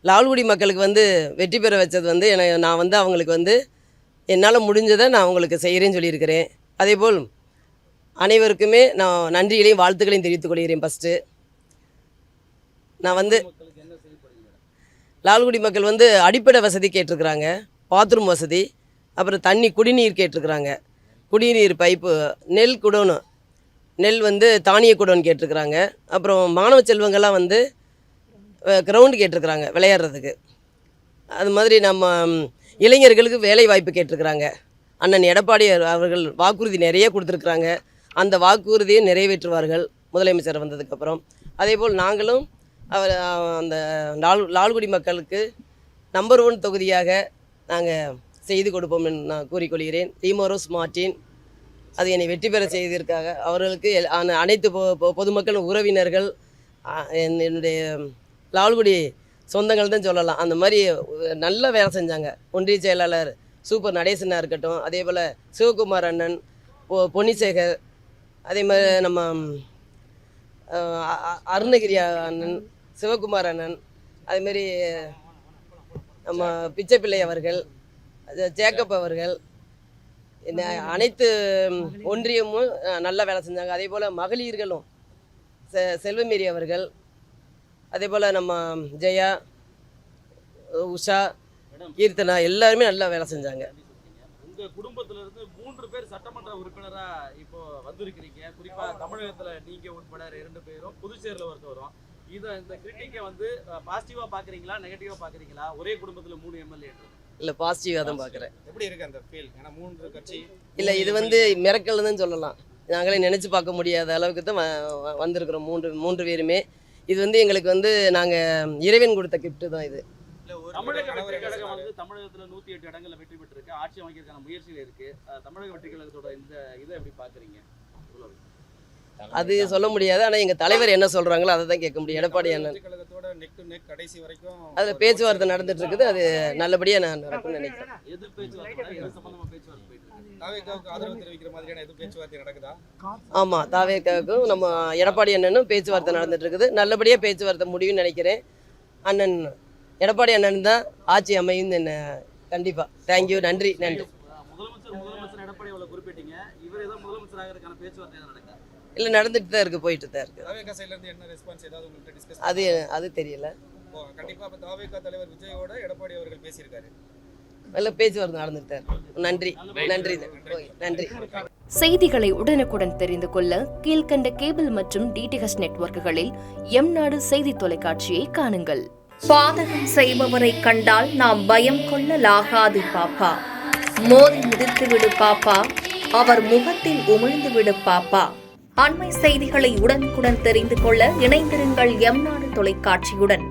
லால்குடி மக்களுக்கு வந்து வெற்றி பெற வச்சது வந்து நான் வந்து அவங்களுக்கு வந்து என்னால் முடிஞ்சதை நான் அவங்களுக்கு செய்கிறேன்னு சொல்லியிருக்கிறேன். அதேபோல் அனைவருக்குமே நான் நன்றிகளையும் வாழ்த்துக்களையும் தெரிவித்துக் கொள்கிறேன். ஃபஸ்ட்டு நான் வந்து லால்குடி மக்கள் வந்து அடிப்படை வசதி கேட்டிருக்கிறாங்க, பாத்ரூம் வசதி, அப்புறம் தண்ணி குடிநீர் கேட்டிருக்கிறாங்க, குடிநீர் பைப்பு, நெல் குடோனு, நெல் வந்து தானிய குடோன் கேட்டிருக்கிறாங்க. அப்புறம் மாணவ செல்வங்கள்லாம் வந்து கிரவுண்டு கேட்டிருக்கிறாங்க விளையாடுறதுக்கு. அது மாதிரி நம்ம இளைஞர்களுக்கு வேலை வாய்ப்பு கேட்டிருக்கிறாங்க. அண்ணன் எடப்பாடி அவர்கள் வாக்குறுதி நிறைய கொடுத்துருக்குறாங்க. அந்த வாக்குறுதியை நிறைவேற்றுவார்கள் முதலமைச்சர் வந்ததுக்கப்புறம். அதேபோல் நாங்களும் அந்த லால்குடி மக்களுக்கு நம்பர் 1 தொகுதியாக நாங்கள் செய்து கொடுப்போம் என்று நான் கூறிக்கொள்கிறேன். டீமோரோஸ் மார்ட்டின் அது என்னை வெற்றி பெற செய்ததற்காக அவர்களுக்கு அனைத்து பொதுமக்கள் உறவினர்கள் என்னுடைய லால்குடி சொந்தங்கள் தான் சொல்லலாம். அந்த மாதிரி நல்ல வேலை செஞ்சாங்க. ஒன்றிய செயலாளர் சூப்பர் நடேசனாக இருக்கட்டும், அதே போல் சிவகுமார் அண்ணன், பொன்னிசேகர், அதே மாதிரி நம்ம அருணகிரி அண்ணன், சிவகுமார் அண்ணன், அதேமாரி நம்ம பிச்சைப்பிள்ளை அவர்கள், ஜேக்கப் அவர்கள், அனைத்து ஒன்றியமும் நல்லா வேலை செஞ்சாங்க. அதே போல் மகளிர்களும் செல்வமேரி அவர்கள், அதே போல் நம்ம ஜெயா, உஷா, கீர்த்தனா எல்லாருமே நல்லா வேலை செஞ்சாங்க. உங்கள் குடும்பத்திலிருந்து 3 பேர் சட்டமன்ற உறுப்பினராக இப்போ வந்திருக்கிறீங்க. குறிப்பாக தமிழகத்தில் நீங்கள் உட்பட 2 பேரும், புதுச்சேரியில் ஒருத்தவரும். இந்த கிரிட்டிக்கை வந்து பாசிட்டிவாக பார்க்குறீங்களா, நெகட்டிவாக பார்க்குறீங்களா? ஒரே குடும்பத்தில் 3 எம்எல்ஏ இல்லை, பாசிட்டிவாக தான் பார்க்குறேன். எப்படி இருக்குது அந்த ஃபீல்? ஏன்னா 3 கட்சி இல்லை, இது வந்து மிரக்கல் தான் சொல்லலாம். நாங்களே நினச்சி பார்க்க முடியாத அளவுக்கு தான் வந்திருக்கிறோம் 3 பேருமே. இது வந்து எங்களுக்கு வந்து நாங்கள் இறைவன் கொடுத்த கிஃப்ட்டு தான் இது. தமிழக வெற்றி கழகம் வந்து தமிழகத்தில் 108 இடங்களில் வெற்றி பெற்றிருக்கு, ஆட்சி அமைக்கிறதுக்கான முயற்சியில் இருக்கு. தமிழக வெற்றி கழகத்தோட இந்த இதை எப்படி பார்க்குறீங்க? அது சொல்ல முடியாது. ஆனால் எங்கள் தலைவர் என்ன சொல்கிறாங்களோ அதை தான் கேட்க முடியும். எடப்பாடி அண்ணன் கடைசி வரைக்கும் அதில் பேச்சுவார்த்தை நடந்துட்டு இருக்குது. அது நல்லபடியாக நான் நடக்கும்னு நினைக்கிறேன். எது பேச்சுவார்த்தை ஆதரவு தெரிவிக்கிற மாதிரியான எது பேச்சுவார்த்தை நடக்குதா? ஆமாம், தாவேக்காவுக்கும் நம்ம எடப்பாடி அண்ணனும் பேச்சுவார்த்தை நடந்துட்டு இருக்குது. நல்லபடியாக பேச்சுவார்த்தை முடியும்னு நினைக்கிறேன். அண்ணன் எடப்பாடி அண்ணன் தான் ஆட்சி அமையும் என்ன. கண்டிப்பாக. தேங்க்யூ. நன்றி. முதலமைச்சர் எடப்பாடி அவளை குறிப்பிட்டீங்க. இவர் ஏதோ முதலமைச்சர் ஆகிறதுக்கான பேச்சுவார்த்தை நடக்குது? இல்லை, நடந்துட்டு தான் இருக்குது, போயிட்டு தான் இருக்குது. தாவேகா சைடுல இருந்து என்ன ரெஸ்பான்ஸ் ஏதாவது உங்களுக்கு டிஸ்கஸ்? அது தெரியல. கண்டிப்பாக அப்போ தாவேகா தலைவர் விஜயோட எடப்பாடி அவர்கள் பேசியிருக்காரு. நல்ல பேச்சுவார்த்தை நடந்துட்டு தான் இருக்கு. நன்றி. நன்றி. செய்திகளை உடனுக்குடன் தெரிந்து கொள்ள கீழ்கண்ட கேபிள் மற்றும் டிடிஹெச் நெட்வொர்க்குகளில் எம்நாடு செய்தி தொலைக்காட்சியை காணுங்கள். பாதகம் செய்பவரை கண்டால் நாம் பயம் கொள்ளலாகாது பாப்பா. மோதி முடித்து விடு பாப்பா, அவர் முகத்தில் உமிழ்ந்து விடு பாப்பா. அண்மை செய்திகளை உடனுக்குடன் தெரிந்து கொள்ள இணைந்திருங்கள் எம்நாடு தொலைக்காட்சியுடன்.